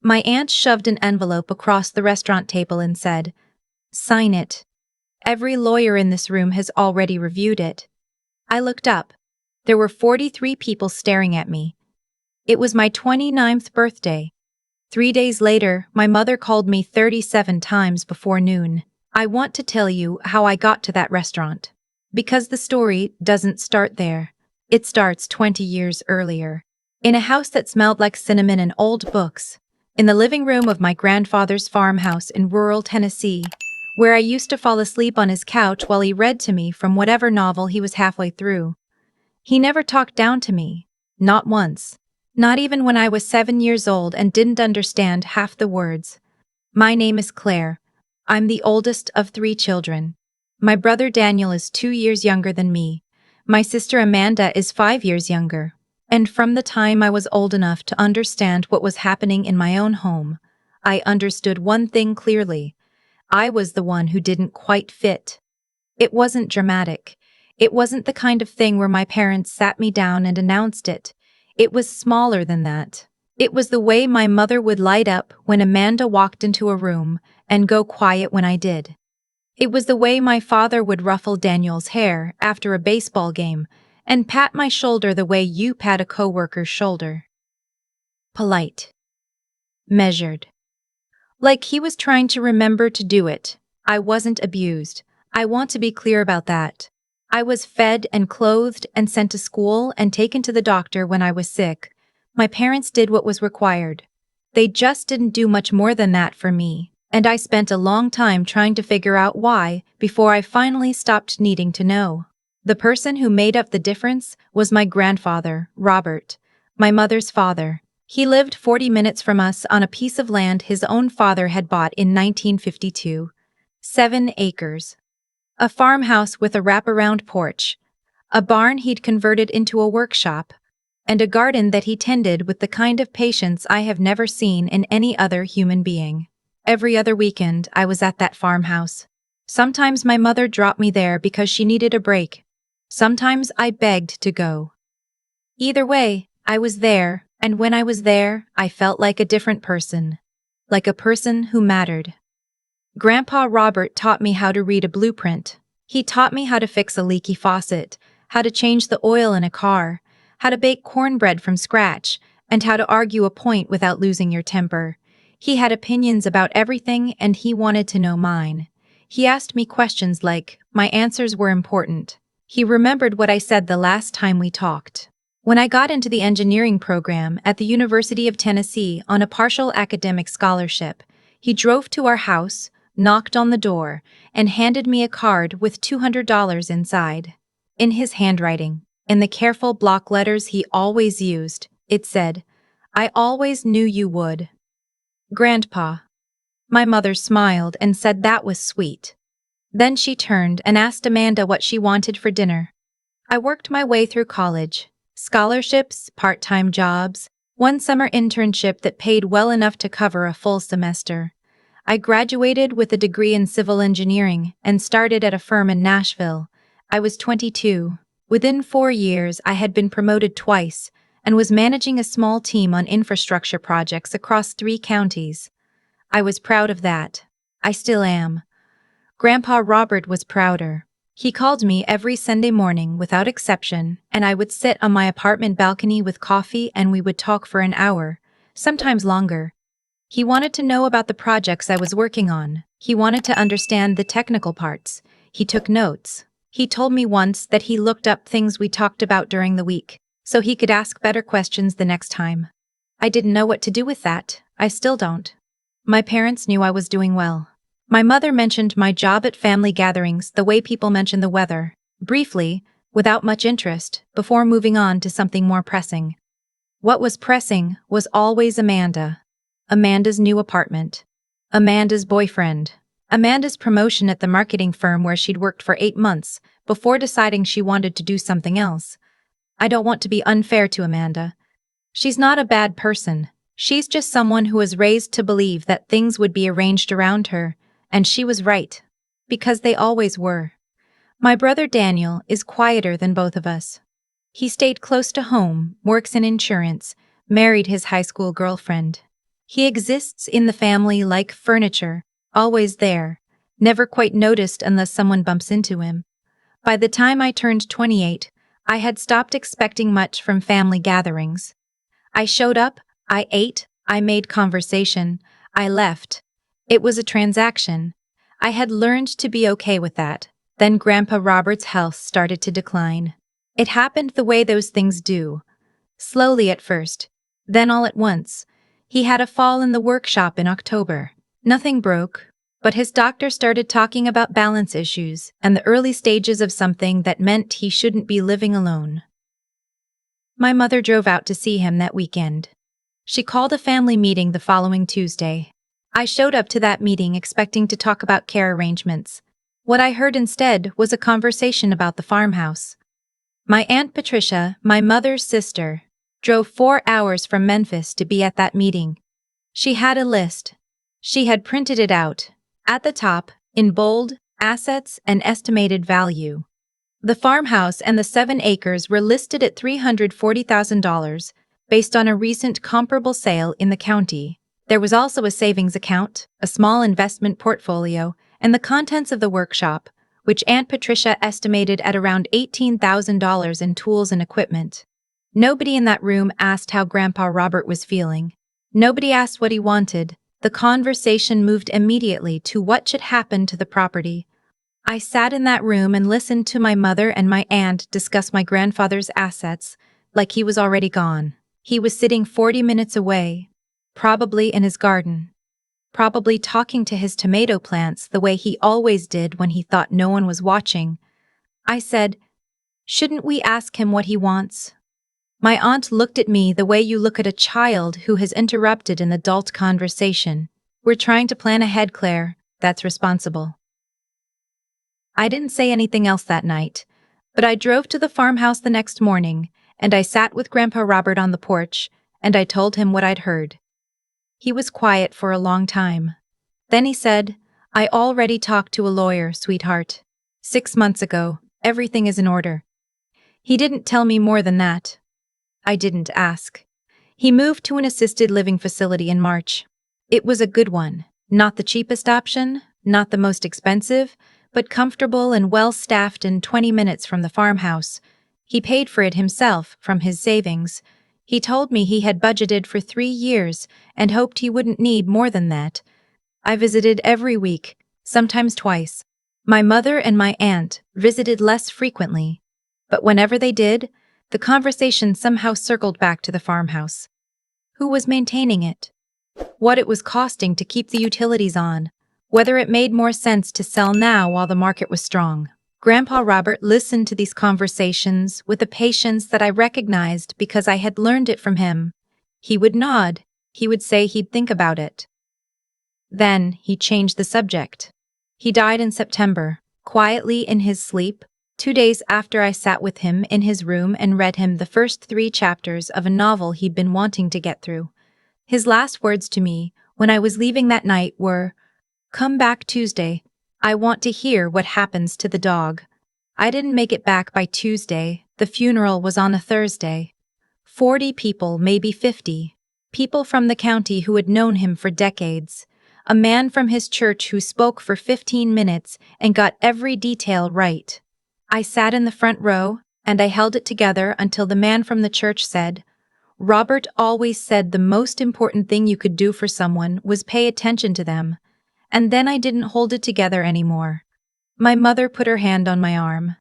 My aunt shoved an envelope across the restaurant table and said, "Sign it. Every lawyer in this room has already reviewed it." I looked up. There were 43 people staring at me. It was my 29th birthday. 3 days later, my mother called me 37 times before noon. I want to tell you how I got to that restaurant. Because the story doesn't start there. It starts 20 years earlier. In a house that smelled like cinnamon and old books. In the living room of my grandfather's farmhouse in rural Tennessee, where I used to fall asleep on his couch while he read to me from whatever novel he was halfway through. He never talked down to me. Not once. Not even when I was 7 years old and didn't understand half the words. My name is Claire. I'm the oldest of 3 children. My brother Daniel is 2 years younger than me. My sister Amanda is 5 years younger. And from the time I was old enough to understand what was happening in my own home, I understood one thing clearly. I was the one who didn't quite fit. It wasn't dramatic. It wasn't the kind of thing where my parents sat me down and announced it. It was smaller than that. It was the way my mother would light up when Amanda walked into a room and go quiet when I did. It was the way my father would ruffle Daniel's hair after a baseball game and pat my shoulder the way you pat a coworker's shoulder. Polite. Measured. Like he was trying to remember to do it. I wasn't abused. I want to be clear about that. I was fed and clothed and sent to school and taken to the doctor when I was sick. My parents did what was required. They just didn't do much more than that for me, and I spent a long time trying to figure out why before I finally stopped needing to know. The person who made up the difference was my grandfather, Robert, my mother's father. He lived 40 minutes from us on a piece of land his own father had bought in 1952. 7 acres. A farmhouse with a wraparound porch, a barn he'd converted into a workshop, and a garden that he tended with the kind of patience I have never seen in any other human being. Every other weekend, I was at that farmhouse. Sometimes my mother dropped me there because she needed a break. Sometimes I begged to go. Either way, I was there, and when I was there, I felt like a different person. Like a person who mattered. Grandpa Robert taught me how to read a blueprint. He taught me how to fix a leaky faucet, how to change the oil in a car, how to bake cornbread from scratch, and how to argue a point without losing your temper. He had opinions about everything and he wanted to know mine. He asked me questions like, my answers were important. He remembered what I said the last time we talked. When I got into the engineering program at the University of Tennessee on a partial academic scholarship, he drove to our house, knocked on the door, and handed me a card with $200 inside. In his handwriting, in the careful block letters he always used, it said, "I always knew you would." Grandpa. My mother smiled and said that was sweet. Then she turned and asked Amanda what she wanted for dinner. I worked my way through college. Scholarships, part-time jobs, one summer internship that paid well enough to cover a full semester. I graduated with a degree in civil engineering and started at a firm in Nashville. I was 22. Within 4 years, I had been promoted twice and was managing a small team on infrastructure projects across 3 counties. I was proud of that. I still am. Grandpa Robert was prouder. He called me every Sunday morning without exception, and I would sit on my apartment balcony with coffee and we would talk for an hour, sometimes longer. He wanted to know about the projects I was working on. He wanted to understand the technical parts. He took notes. He told me once that he looked up things we talked about during the week, so he could ask better questions the next time. I didn't know what to do with that. I still don't. My parents knew I was doing well. My mother mentioned my job at family gatherings the way people mention the weather, briefly, without much interest, before moving on to something more pressing. What was pressing was always Amanda. Amanda's new apartment. Amanda's boyfriend. Amanda's promotion at the marketing firm where she'd worked for 8 months before deciding she wanted to do something else. I don't want to be unfair to Amanda. She's not a bad person. She's just someone who was raised to believe that things would be arranged around her, and she was right. Because they always were. My brother Daniel is quieter than both of us. He stayed close to home, works in insurance, married his high school girlfriend. He exists in the family like furniture, always there, never quite noticed unless someone bumps into him. By the time I turned 28, I had stopped expecting much from family gatherings. I showed up, I ate, I made conversation, I left. It was a transaction. I had learned to be okay with that. Then Grandpa Robert's health started to decline. It happened the way those things do. Slowly at first, then all at once. He had a fall in the workshop in October. Nothing broke, but his doctor started talking about balance issues and the early stages of something that meant he shouldn't be living alone. My mother drove out to see him that weekend. She called a family meeting the following Tuesday. I showed up to that meeting expecting to talk about care arrangements. What I heard instead was a conversation about the farmhouse. My Aunt Patricia, my mother's sister, drove 4 hours from Memphis to be at that meeting. She had a list. She had printed it out. At the top, in bold, assets and estimated value. The farmhouse and the 7 acres were listed at $340,000, based on a recent comparable sale in the county. There was also a savings account, a small investment portfolio, and the contents of the workshop, which Aunt Patricia estimated at around $18,000 in tools and equipment. Nobody in that room asked how Grandpa Robert was feeling. Nobody asked what he wanted. The conversation moved immediately to what should happen to the property. I sat in that room and listened to my mother and my aunt discuss my grandfather's assets, like he was already gone. He was sitting 40 minutes away, probably in his garden. Probably talking to his tomato plants the way he always did when he thought no one was watching. I said, "Shouldn't we ask him what he wants?" My aunt looked at me the way you look at a child who has interrupted an adult conversation. "We're trying to plan ahead, Claire. That's responsible." I didn't say anything else that night, but I drove to the farmhouse the next morning, and I sat with Grandpa Robert on the porch, and I told him what I'd heard. He was quiet for a long time. Then he said, "I already talked to a lawyer, sweetheart. 6 months ago, everything is in order." He didn't tell me more than that. I didn't ask. He moved to an assisted living facility in March. It was a good one, not the cheapest option, not the most expensive, but comfortable and well-staffed and 20 minutes from the farmhouse. He paid for it himself from his savings. He told me he had budgeted for 3 years and hoped he wouldn't need more than that. I visited every week, sometimes twice. My mother and my aunt visited less frequently, but whenever they did, the conversation somehow circled back to the farmhouse. Who was maintaining it? What it was costing to keep the utilities on? Whether it made more sense to sell now while the market was strong? Grandpa Robert listened to these conversations with a patience that I recognized because I had learned it from him. He would nod. He would say he'd think about it. Then he changed the subject. He died in September, quietly in his sleep, 2 days after I sat with him in his room and read him the first 3 chapters of a novel he'd been wanting to get through. His last words to me, when I was leaving that night, were, "Come back Tuesday. I want to hear what happens to the dog." I didn't make it back by Tuesday. The funeral was on a Thursday. 40 people, maybe 50. People from the county who had known him for decades. A man from his church who spoke for 15 minutes and got every detail right. I sat in the front row, and I held it together until the man from the church said, "Robert always said the most important thing you could do for someone was pay attention to them." And then I didn't hold it together anymore. My mother put her hand on my arm.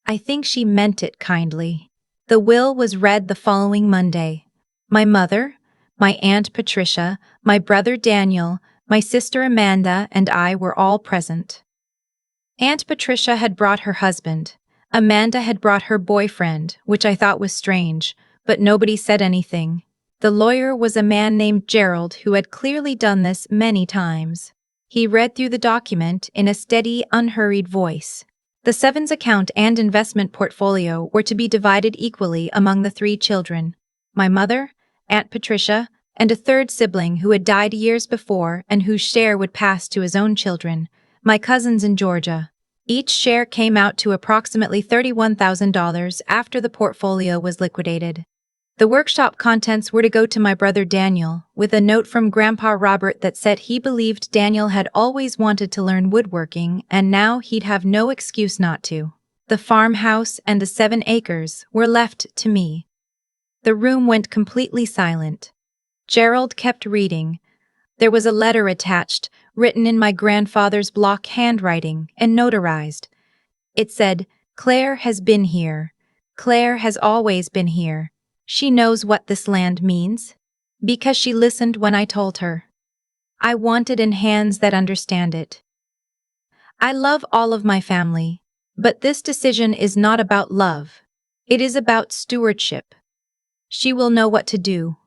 I think she meant it kindly. The will was read the following Monday. My mother, my Aunt Patricia, my brother Daniel, my sister Amanda, and I were all present. Aunt Patricia had brought her husband. Amanda had brought her boyfriend, which I thought was strange, but nobody said anything. The lawyer was a man named Gerald who had clearly done this many times. He read through the document in a steady, unhurried voice. The 7's account and investment portfolio were to be divided equally among the 3 children. My mother, Aunt Patricia, and a 3rd sibling who had died years before and whose share would pass to his own children, my cousins in Georgia. Each share came out to approximately $31,000 after the portfolio was liquidated. The workshop contents were to go to my brother Daniel, with a note from Grandpa Robert that said he believed Daniel had always wanted to learn woodworking and now he'd have no excuse not to. The farmhouse and the 7 acres were left to me. The room went completely silent. Gerald kept reading. There was a letter attached, written in my grandfather's block handwriting and notarized. It said, "Claire has been here. Claire has always been here. She knows what this land means, because she listened when I told her. I want it in hands that understand it. I love all of my family, but this decision is not about love. It is about stewardship. She will know what to do."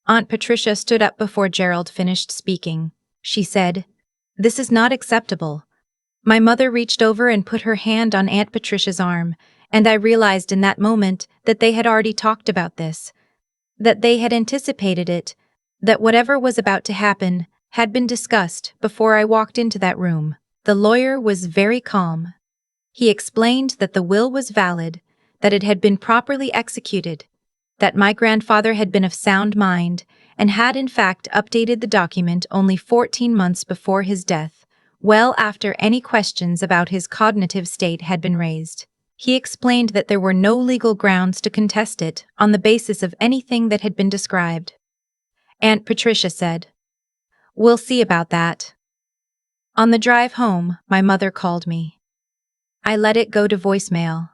Aunt Patricia stood up before Gerald finished speaking. She said, "This is not acceptable." My mother reached over and put her hand on Aunt Patricia's arm, and I realized in that moment that they had already talked about this, that they had anticipated it, that whatever was about to happen had been discussed before I walked into that room. The lawyer was very calm. He explained that the will was valid, that it had been properly executed, that my grandfather had been of sound mind and had in fact updated the document only 14 months before his death, well after any questions about his cognitive state had been raised. He explained that there were no legal grounds to contest it on the basis of anything that had been described. Aunt Patricia said, "We'll see about that." On the drive home, my mother called me. I let it go to voicemail.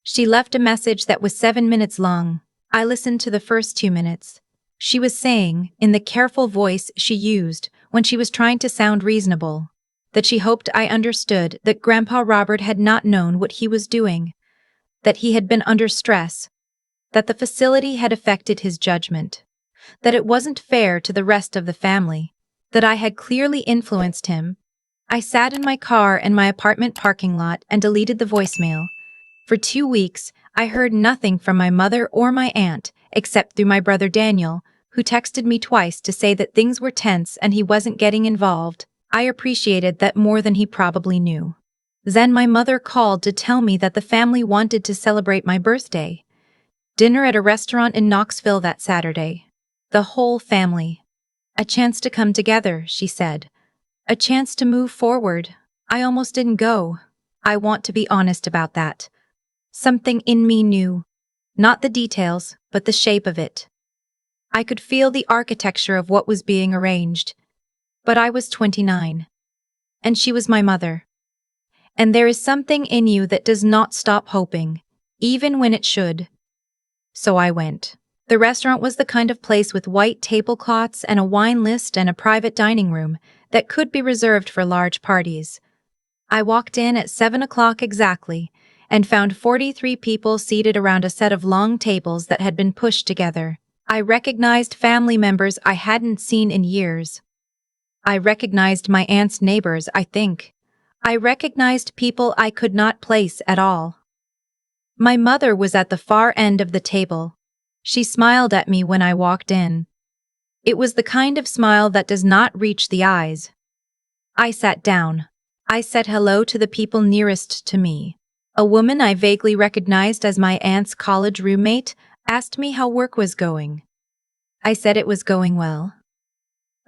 She left a message that was 7 minutes long. I listened to the first 2 minutes. She was saying, in the careful voice she used when she was trying to sound reasonable, that she hoped I understood that Grandpa Robert had not known what he was doing, that he had been under stress, that the facility had affected his judgment, that it wasn't fair to the rest of the family, that I had clearly influenced him. I sat in my car in my apartment parking lot and deleted the voicemail. For 2 weeks, I heard nothing from my mother or my aunt, except through my brother Daniel, who texted me twice to say that things were tense and he wasn't getting involved. I appreciated that more than he probably knew. Then my mother called to tell me that the family wanted to celebrate my birthday. Dinner at a restaurant in Knoxville that Saturday. The whole family. A chance to come together, she said. A chance to move forward. I almost didn't go. I want to be honest about that. Something in me knew. Not the details, but the shape of it. I could feel the architecture of what was being arranged. But I was 29. And she was my mother. And there is something in you that does not stop hoping, even when it should. So I went. The restaurant was the kind of place with white tablecloths and a wine list and a private dining room that could be reserved for large parties. I walked in at 7 o'clock exactly and found 43 people seated around a set of long tables that had been pushed together. I recognized family members I hadn't seen in years. I recognized my aunt's neighbors, I think. I recognized people I could not place at all. My mother was at the far end of the table. She smiled at me when I walked in. It was the kind of smile that does not reach the eyes. I sat down. I said hello to the people nearest to me. A woman I vaguely recognized as my aunt's college roommate asked me how work was going. I said it was going well.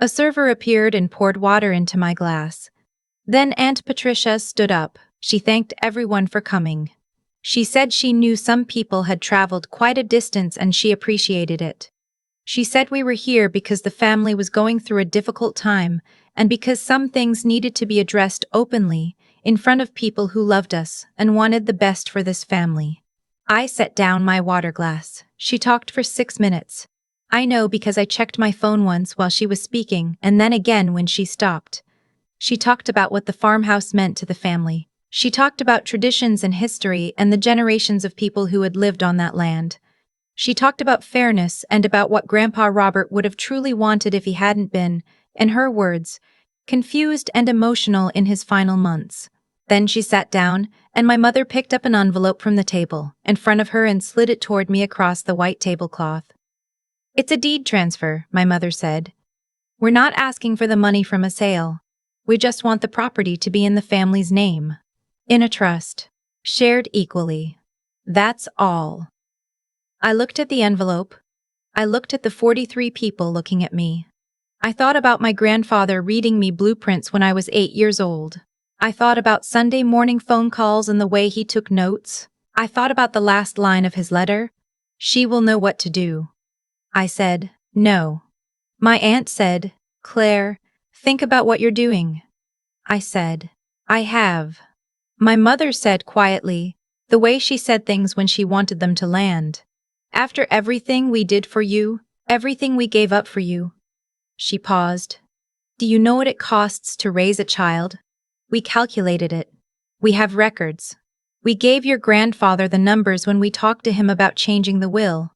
A server appeared and poured water into my glass. Then Aunt Patricia stood up. She thanked everyone for coming. She said she knew some people had traveled quite a distance and she appreciated it. She said we were here because the family was going through a difficult time and because some things needed to be addressed openly in front of people who loved us and wanted the best for this family. I set down my water glass. She talked for 6 minutes. I know because I checked my phone once while she was speaking and then again when she stopped. She talked about what the farmhouse meant to the family. She talked about traditions and history and the generations of people who had lived on that land. She talked about fairness and about what Grandpa Robert would have truly wanted if he hadn't been, in her words, confused and emotional in his final months. Then she sat down, and my mother picked up an envelope from the table in front of her and slid it toward me across the white tablecloth. "It's a deed transfer," my mother said. "We're not asking for the money from a sale. We just want the property to be in the family's name. In a trust. Shared equally. That's all." I looked at the envelope. I looked at the 43 people looking at me. I thought about my grandfather reading me blueprints when I was 8 years old. I thought about Sunday morning phone calls and the way he took notes. I thought about the last line of his letter. She will know what to do. I said, no. My aunt said, Claire, think about what you're doing. I said, I have. My mother said quietly, the way she said things when she wanted them to land. After everything we did for you, everything we gave up for you. She paused. Do you know what it costs to raise a child? We calculated it. We have records. We gave your grandfather the numbers when we talked to him about changing the will.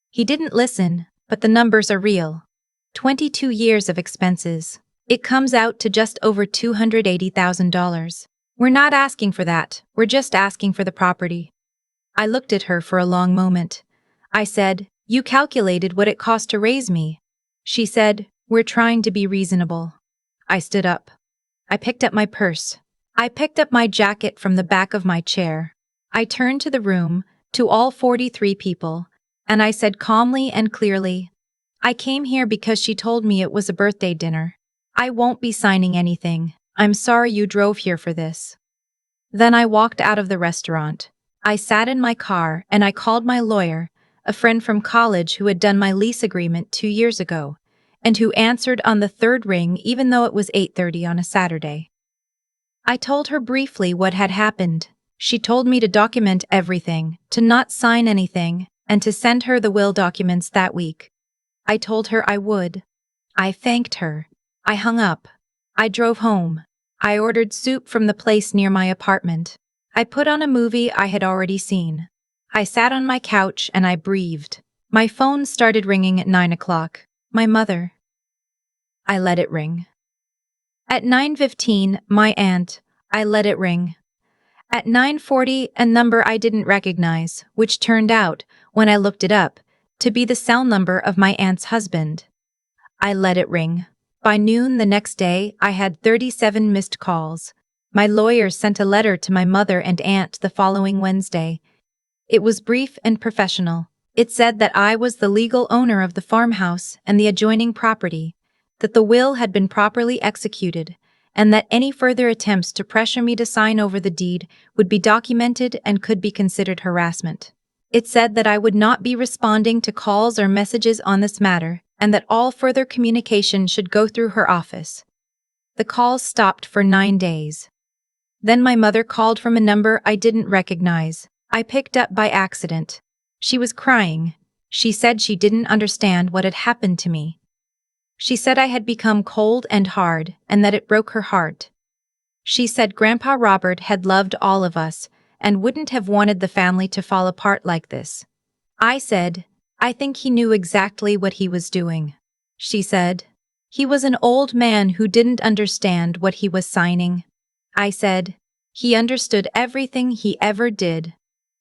He didn't listen, but the numbers are real. 22 years of expenses. It comes out to just over $280,000. We're not asking for that, we're just asking for the property. I looked at her for a long moment. I said, you calculated what it cost to raise me. She said, we're trying to be reasonable. I stood up. I picked up my purse. I picked up my jacket from the back of my chair. I turned to the room, to all 43 people, and I said calmly and clearly, I came here because she told me it was a birthday dinner. I won't be signing anything. I'm sorry you drove here for this. Then I walked out of the restaurant. I sat in my car and I called my lawyer, a friend from college who had done my lease agreement 2 years ago, and who answered on the third ring even though it was 8:30 on a Saturday. I told her briefly what had happened. She told me to document everything, to not sign anything, and to send her the will documents that week. I told her I would. I thanked her. I hung up. I drove home. I ordered soup from the place near my apartment. I put on a movie I had already seen. I sat on my couch and I breathed. My phone started ringing at 9 o'clock. My mother. I let it ring. At 9:15, my aunt. I let it ring. At 9:40, a number I didn't recognize, which turned out, when I looked it up, to be the cell number of my aunt's husband. I let it ring. By noon the next day, I had 37 missed calls. My lawyer sent a letter to my mother and aunt the following Wednesday. It was brief and professional. It said that I was the legal owner of the farmhouse and the adjoining property, that the will had been properly executed, and that any further attempts to pressure me to sign over the deed would be documented and could be considered harassment. It said that I would not be responding to calls or messages on this matter, and that all further communication should go through her office. The calls stopped for 9 days. Then my mother called from a number I didn't recognize. I picked up by accident. She was crying. She said she didn't understand what had happened to me. She said I had become cold and hard, and that it broke her heart. She said Grandpa Robert had loved all of us, and wouldn't have wanted the family to fall apart like this. I said, I think he knew exactly what he was doing. She said, he was an old man who didn't understand what he was signing. I said, he understood everything he ever did.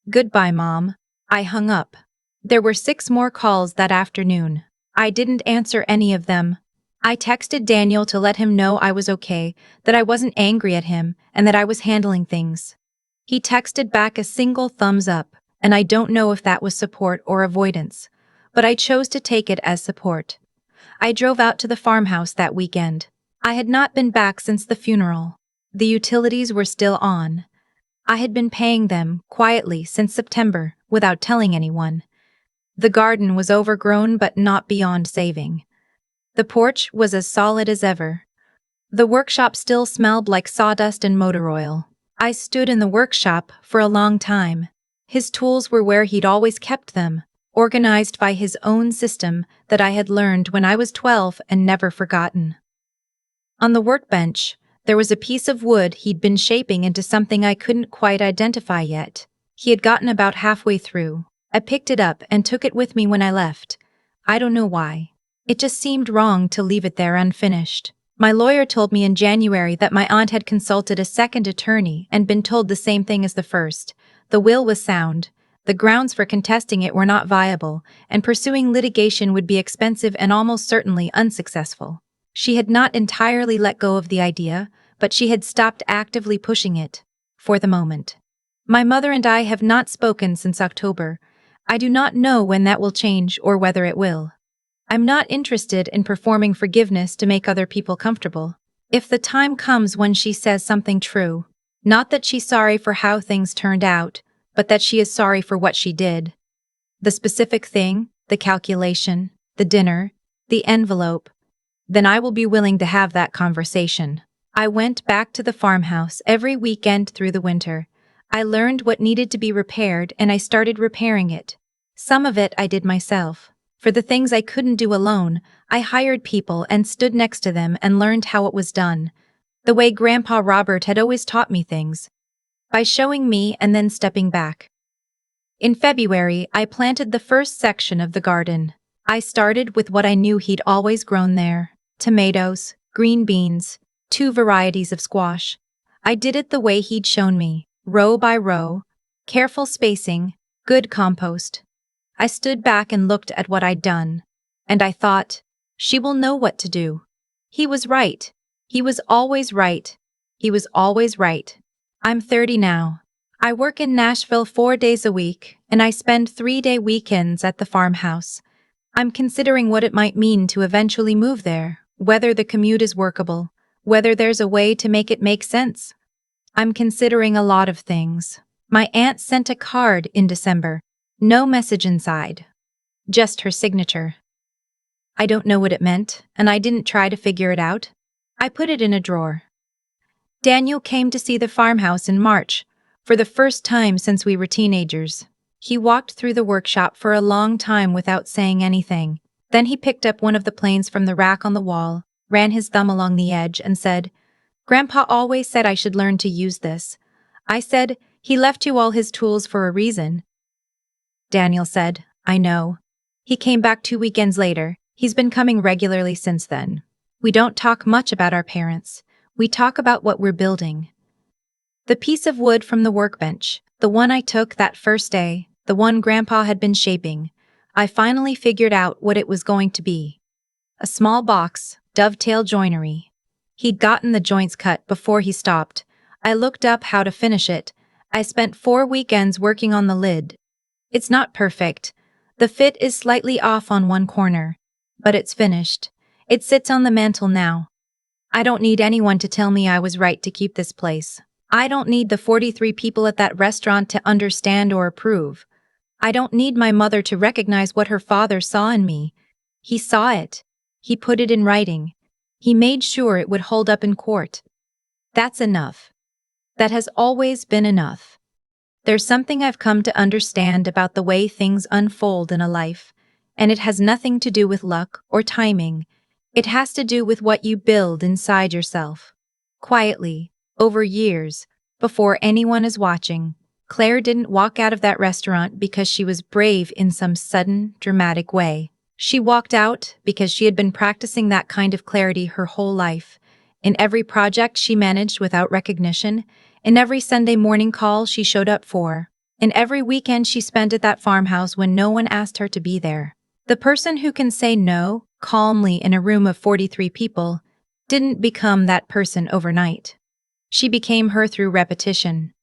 Goodbye, Mom. I hung up. There were 6 more calls that afternoon. I didn't answer any of them. I texted Daniel to let him know I was okay, that I wasn't angry at him, and that I was handling things. He texted back a single thumbs up, and I don't know if that was support or avoidance, but I chose to take it as support. I drove out to the farmhouse that weekend. I had not been back since the funeral. The utilities were still on. I had been paying them, quietly, since September, without telling anyone. The garden was overgrown but not beyond saving. The porch was as solid as ever. The workshop still smelled like sawdust and motor oil. I stood in the workshop for a long time. His tools were where he'd always kept them, organized by his own system that I had learned when I was 12 and never forgotten. On the workbench, there was a piece of wood he'd been shaping into something I couldn't quite identify yet. He had gotten about halfway through. I picked it up and took it with me when I left. I don't know why. It just seemed wrong to leave it there unfinished. My lawyer told me in January that my aunt had consulted a second attorney and been told the same thing as the first. The will was sound. The grounds for contesting it were not viable, and pursuing litigation would be expensive and almost certainly unsuccessful. She had not entirely let go of the idea, but she had stopped actively pushing it, for the moment. My mother and I have not spoken since October. I do not know when that will change or whether it will. I'm not interested in performing forgiveness to make other people comfortable. If the time comes when she says something true, not that she's sorry for how things turned out, but that she is sorry for what she did. The specific thing, the calculation, the dinner, the envelope, then I will be willing to have that conversation. I went back to the farmhouse every weekend through the winter. I learned what needed to be repaired and I started repairing it. Some of it I did myself. For the things I couldn't do alone, I hired people and stood next to them and learned how it was done. The way Grandpa Robert had always taught me things. By showing me and then stepping back. In February, I planted the first section of the garden. I started with what I knew he'd always grown there. Tomatoes, green beans, 2 varieties of squash. I did it the way he'd shown me, row by row, careful spacing, good compost. I stood back and looked at what I'd done, and I thought, she will know what to do. He was right. He was always right. He was always right. I'm 30 now. I work in Nashville 4 days a week, and I spend 3-day weekends at the farmhouse. I'm considering what it might mean to eventually move there, whether the commute is workable, whether there's a way to make it make sense. I'm considering a lot of things. My aunt sent a card in December. No message inside. Just her signature. I don't know what it meant, and I didn't try to figure it out. I put it in a drawer. Daniel came to see the farmhouse in March, for the first time since we were teenagers. He walked through the workshop for a long time without saying anything. Then he picked up one of the planes from the rack on the wall, ran his thumb along the edge, and said, "Grandpa always said I should learn to use this." I said, "He left you all his tools for a reason." Daniel said, "I know." He came back 2 weekends later. He's been coming regularly since then. We don't talk much about our parents. We talk about what we're building. The piece of wood from the workbench, the one I took that first day, the one Grandpa had been shaping, I finally figured out what it was going to be. A small box, dovetail joinery. He'd gotten the joints cut before he stopped. I looked up how to finish it. I spent 4 weekends working on the lid. It's not perfect. The fit is slightly off on one corner. But it's finished. It sits on the mantel now. I don't need anyone to tell me I was right to keep this place. I don't need the 43 people at that restaurant to understand or approve. I don't need my mother to recognize what her father saw in me. He saw it. He put it in writing. He made sure it would hold up in court. That's enough. That has always been enough. There's something I've come to understand about the way things unfold in a life, and it has nothing to do with luck or timing. It has to do with what you build inside yourself. Quietly, over years, before anyone is watching, Claire didn't walk out of that restaurant because she was brave in some sudden, dramatic way. She walked out because she had been practicing that kind of clarity her whole life. In every project she managed without recognition, in every Sunday morning call she showed up for, in every weekend she spent at that farmhouse when no one asked her to be there. The person who can say no, calmly in a room of 43 people, didn't become that person overnight. She became her through repetition.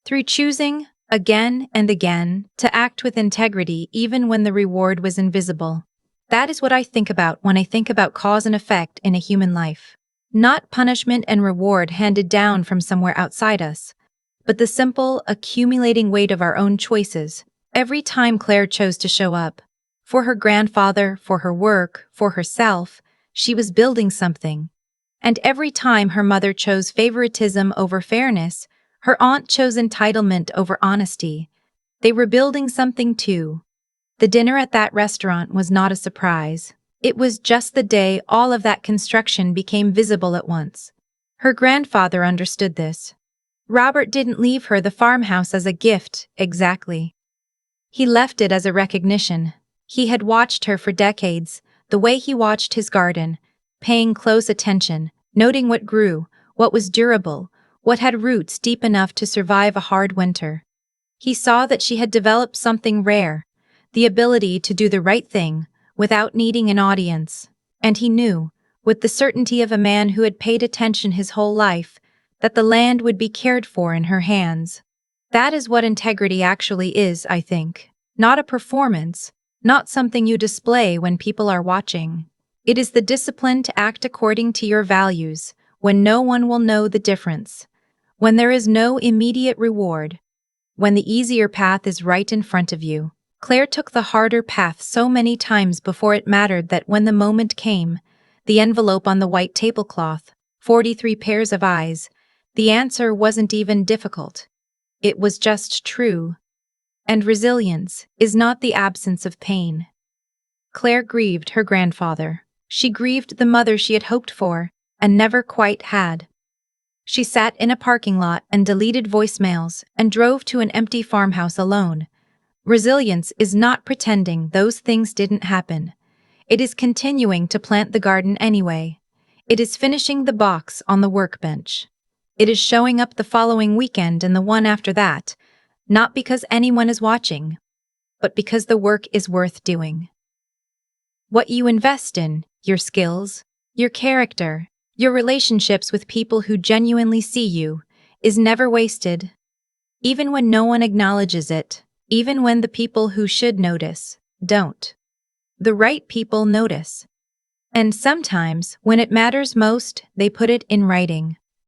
Through choosing, again and again, to act with integrity even when the reward was invisible. That is what I think about when I think about cause and effect in a human life. Not punishment and reward handed down from somewhere outside us, but the simple, accumulating weight of our own choices. Every time Claire chose to show up, for her grandfather, for her work, for herself, she was building something. And every time her mother chose favoritism over fairness, her aunt chose entitlement over honesty. They were building something too. The dinner at that restaurant was not a surprise. It was just the day all of that construction became visible at once. Her grandfather understood this. Robert didn't leave her the farmhouse as a gift, exactly. He left it as a recognition. He had watched her for decades, the way he watched his garden, paying close attention, noting what grew, what was durable, what had roots deep enough to survive a hard winter. He saw that she had developed something rare, the ability to do the right thing without needing an audience, and he knew, with the certainty of a man who had paid attention his whole life, that the land would be cared for in her hands. That is what integrity actually is, I think. not a performance, not something you display when people are watching. It is the discipline to act according to your values, when no one will know the difference, when there is no immediate reward, when the easier path is right in front of you. Claire took the harder path so many times before it mattered that when the moment came, the envelope on the white tablecloth, 43 pairs of eyes, the answer wasn't even difficult. It was just true. And resilience is not the absence of pain. Claire grieved her grandfather. She grieved the mother she had hoped for and never quite had. She sat in a parking lot and deleted voicemails and drove to an empty farmhouse alone. Resilience is not pretending those things didn't happen. It is continuing to plant the garden anyway. It is finishing the box on the workbench. It is showing up the following weekend and the one after that, not because anyone is watching, but because the work is worth doing. What you invest in, your skills, your character, your relationships with people who genuinely see you, is never wasted. Even when no one acknowledges it, even when the people who should notice don't. The right people notice. And sometimes, when it matters most, they put it in writing.